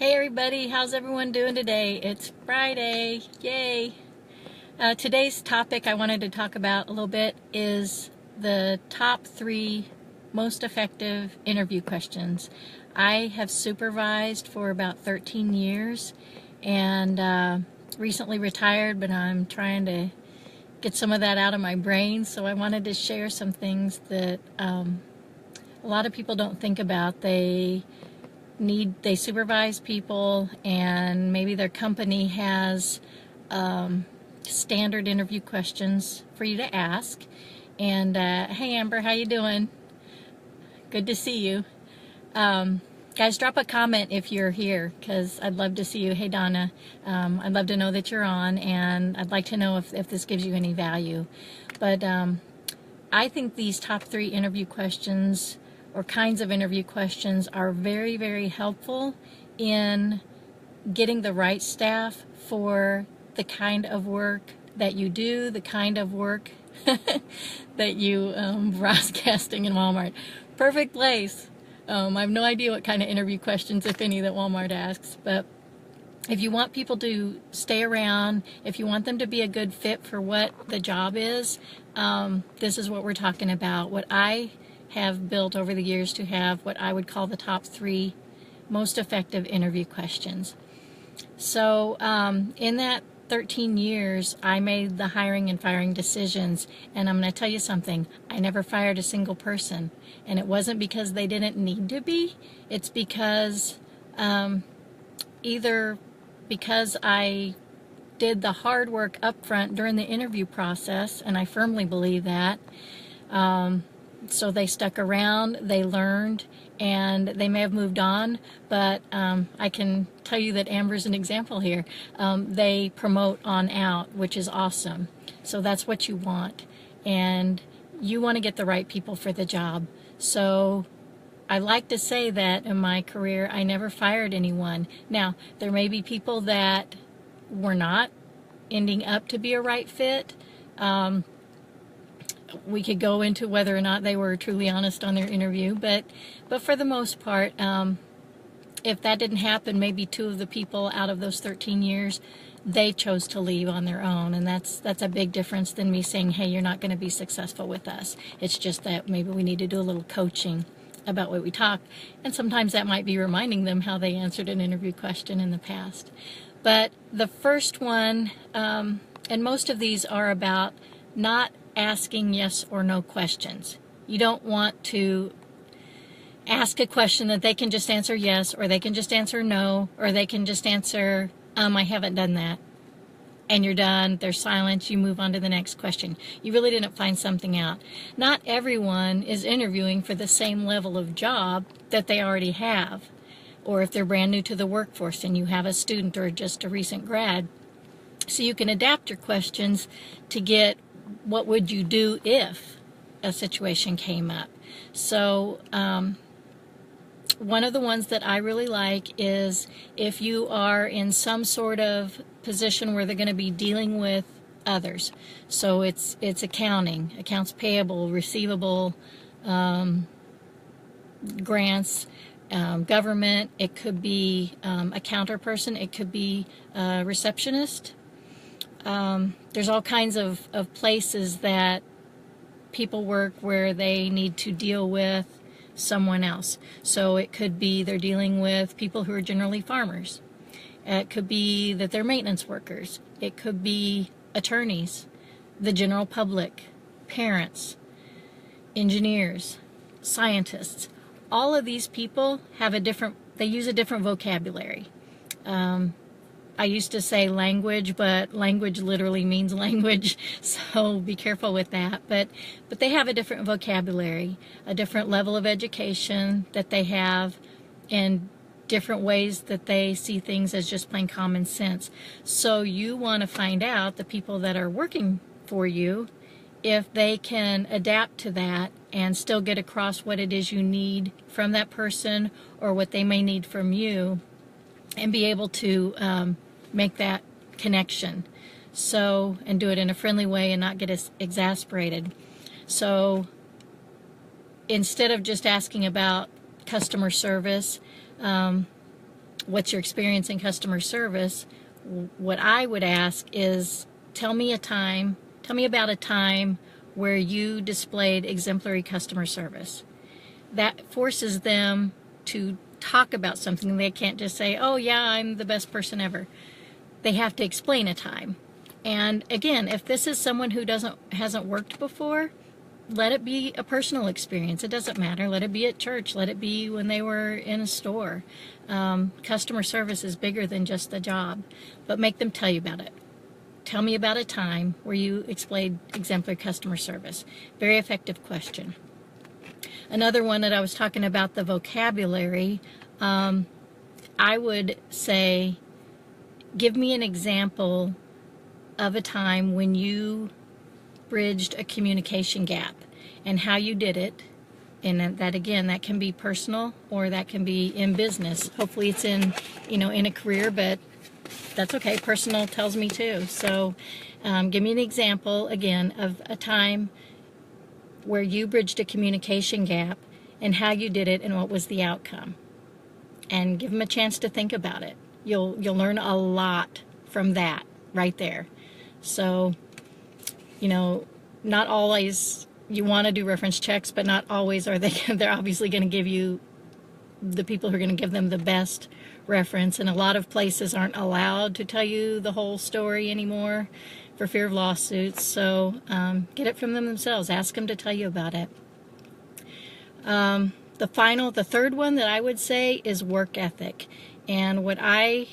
Hey everybody, how's everyone doing today? It's Friday, yay! Today's topic I wanted to talk about a little bit is the top 3 most effective interview questions. I have supervised for about 13 years and recently retired, but I'm trying to get some of that out of my brain, so I wanted to share some things that a lot of people don't think about. They supervise people, and maybe their company has standard interview questions for you to ask. And hey Amber, how you doing? Good to see you. Guys, drop a comment if you're here, because I'd love to see you. Hey Donna, I'd love to know that you're on, and I'd like to know if this gives you any value. But I think these top 3 interview questions or kinds of interview questions are very, very helpful in getting the right staff for the kind of work that you do, the kind of work that you broadcasting in Walmart. Perfect place. I have no idea what kind of interview questions, if any, that Walmart asks, but if you want people to stay around, if you want them to be a good fit for what the job is, this is what we're talking about. What I have built over the years to have what I would call the top 3 most effective interview questions. So in that 13 years, I made the hiring and firing decisions, and I'm going to tell you something. I never fired a single person, and it wasn't because they didn't need to be. It's because either because I did the hard work up front during the interview process, and I firmly believe that, so they stuck around, they learned, and they may have moved on, but I can tell you that Amber's an example here. They promote on out, which is awesome. So that's what you want, and you want to get the right people for the job. So I like to say that in my career, I never fired anyone. Now, there may be people that were not ending up to be a right fit. We could go into whether or not they were truly honest on their interview, but for the most part, if that didn't happen, maybe 2 of the people out of those 13 years, they chose to leave on their own, and that's a big difference than me saying, hey, you're not going to be successful with us. It's just that maybe we need to do a little coaching about what we talk, and sometimes that might be reminding them how they answered an interview question in the past. But the first one, and most of these are about not asking yes or no questions. You don't want to ask a question that they can just answer yes, or they can just answer no, or they can just answer, I haven't done that. And you're done, there's silence, you move on to the next question. You really didn't find something out. Not everyone is interviewing for the same level of job that they already have. Or if they're brand new to the workforce and you have a student or just a recent grad. So you can adapt your questions to get what would you do if a situation came up. So one of the ones that I really like is if you are in some sort of position where they're going to be dealing with others. So it's accounting, accounts payable, receivable, grants, government. It could be a counter person. It could be a receptionist. There's all kinds of places that people work where they need to deal with someone else. So it could be they're dealing with people who are generally farmers. It could be that they're maintenance workers. It could be attorneys, the general public, parents, engineers, scientists. All of these people have they use a different vocabulary. I used to say language, but language literally means language, so be careful with that. But they have a different vocabulary, a different level of education that they have, and different ways that they see things as just plain common sense. So you want to find out the people that are working for you, if they can adapt to that and still get across what it is you need from that person or what they may need from you, and be able to make that connection. So, and do it in a friendly way and not get exasperated. So instead of just asking about customer service, what's your experience in customer service, what I would ask is, tell me about a time where you displayed exemplary customer service. That forces them to talk about something. They can't just say, oh yeah, I'm the best person ever. They have to explain a time. And again, if this is someone who hasn't worked before, let it be a personal experience. It doesn't matter. Let it be at church. Let it be when they were in a store. Customer service is bigger than just the job, but make them tell you about it. Tell me about a time where you displayed exemplary customer service. Very effective question. Another one that I was talking about, the vocabulary, I would say, give me an example of a time when you bridged a communication gap and how you did it. And that again, that can be personal or that can be in business. Hopefully it's in a career, but that's okay. Personal tells me too. So give me an example again of a time where you bridged a communication gap and how you did it and what was the outcome. And give them a chance to think about it. You'll learn a lot from that right there. So, not always you want to do reference checks, but not always are they're obviously going to give you the people who are going to give them the best reference. And a lot of places aren't allowed to tell you the whole story anymore for fear of lawsuits. So get it from them themselves. Ask them to tell you about it. The third one that I would say is work ethic. And what I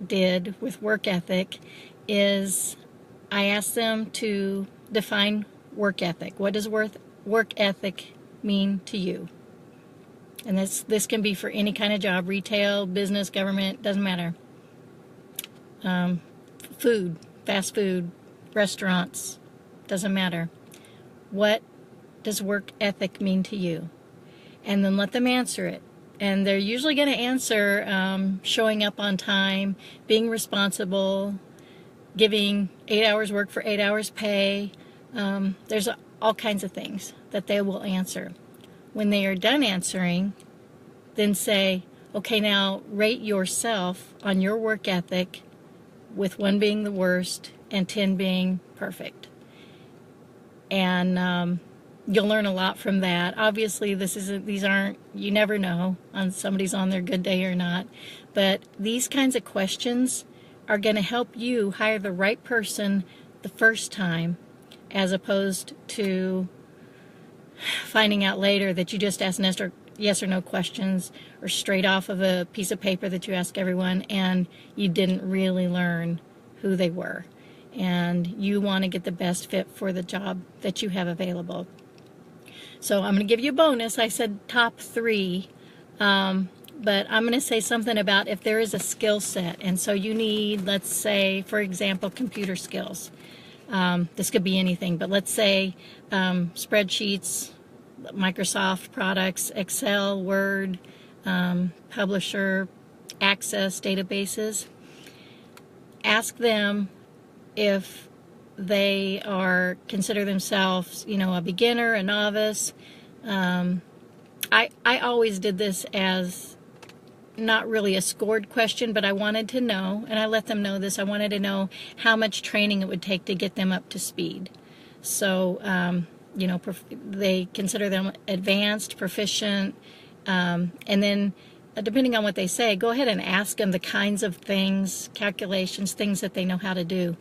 did with work ethic is I asked them to define work ethic. What does work ethic mean to you? And this can be for any kind of job, retail, business, government, doesn't matter. Food, fast food, restaurants, doesn't matter. What does work ethic mean to you? And then let them answer it. And they're usually going to answer showing up on time, being responsible, giving 8 hours work for 8 hours pay. There's all kinds of things that they will answer. When they are done answering, then say, okay, now rate yourself on your work ethic, with 1 being the worst and 10 being perfect. And you'll learn a lot from that. Obviously, you never know on somebody's on their good day or not, but these kinds of questions are going to help you hire the right person the first time, as opposed to finding out later that you just asked yes or no questions or straight off of a piece of paper that you ask everyone and you didn't really learn who they were. And you want to get the best fit for the job that you have available. So I'm going to give you a bonus. I said top 3, but I'm going to say something about if there is a skill set. And so you need, let's say, for example, computer skills. This could be anything, but let's say spreadsheets, Microsoft products, Excel, Word, Publisher, Access, databases. Ask them if they consider themselves, a beginner, a novice. I always did this as not really a scored question, but I wanted to know, and I let them know this, I wanted to know how much training it would take to get them up to speed. So, they consider them advanced, proficient, and then depending on what they say, go ahead and ask them the kinds of things, calculations, things that they know how to do.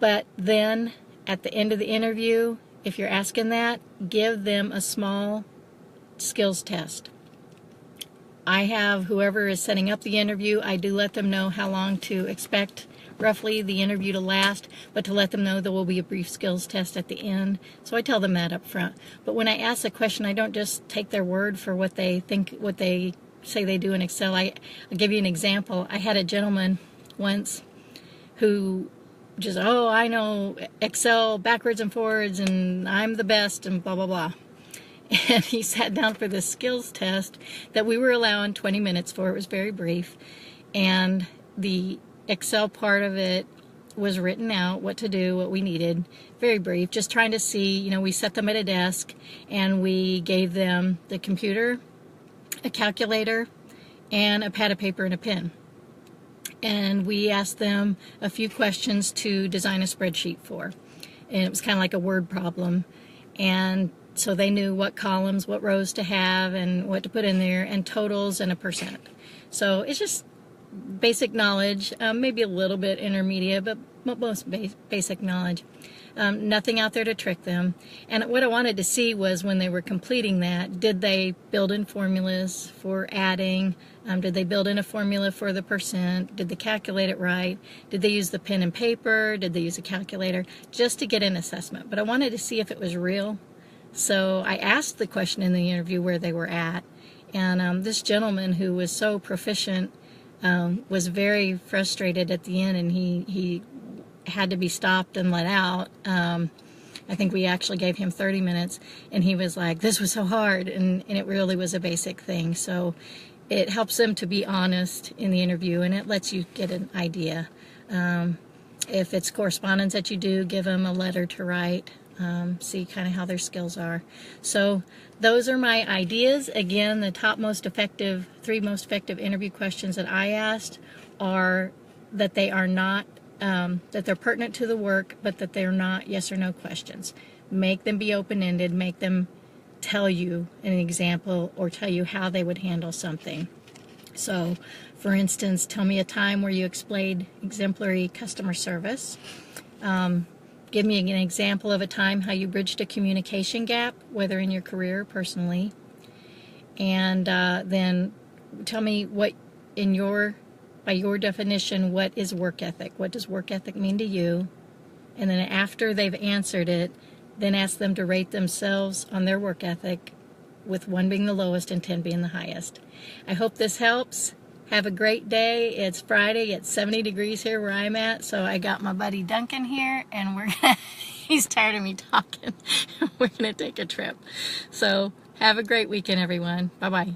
But then at the end of the interview, if you're asking that, give them a small skills test. I have whoever is setting up the interview, I do let them know how long to expect roughly the interview to last, but to let them know there will be a brief skills test at the end. So I tell them that up front. But when I ask a question, I don't just take their word for what they say they do in Excel. I'll give you an example. I had a gentleman once who just, I know Excel backwards and forwards and I'm the best and blah, blah, blah. And he sat down for this skills test that we were allowing 20 minutes for. It was very brief. And the Excel part of it was written out, what to do, what we needed. Very brief, just trying to see, we set them at a desk and we gave them the computer, a calculator, and a pad of paper and a pen. And we asked them a few questions to design a spreadsheet for. And it was kind of like a word problem. And so they knew what columns, what rows to have, and what to put in there, and totals and a percent. So it's just basic knowledge, maybe a little bit intermediate, but most basic knowledge. Nothing out there to trick them. And what I wanted to see was when they were completing that, did they build in formulas for adding? Did they build in a formula for the percent? Did they calculate it right? Did they use the pen and paper? Did they use a calculator? Just to get an assessment. But I wanted to see if it was real. So I asked the question in the interview where they were at. And this gentleman who was so proficient was very frustrated at the end, and he had to be stopped and let out. I think we actually gave him 30 minutes, and he was like, this was so hard, and it really was a basic thing. So it helps them to be honest in the interview, and it lets you get an idea. If it's correspondence that you do, give them a letter to write. See kind of how their skills are. So those are my ideas. Again, the three most effective interview questions that I asked are that they are not, that they're pertinent to the work, but that they're not yes or no questions. Make them be open-ended. Make them tell you an example or tell you how they would handle something. So, for instance, tell me a time where you displayed exemplary customer service. Give me an example of a time how you bridged a communication gap, whether in your career or personally. And then tell me what, by your definition, what is work ethic? What does work ethic mean to you? And then after they've answered it, then ask them to rate themselves on their work ethic, with 1 being the lowest and 10 being the highest. I hope this helps. Have a great day. It's Friday. It's 70 degrees here where I'm at. So I got my buddy Duncan here, and he's tired of me talking. We're going to take a trip. So have a great weekend, everyone. Bye-bye.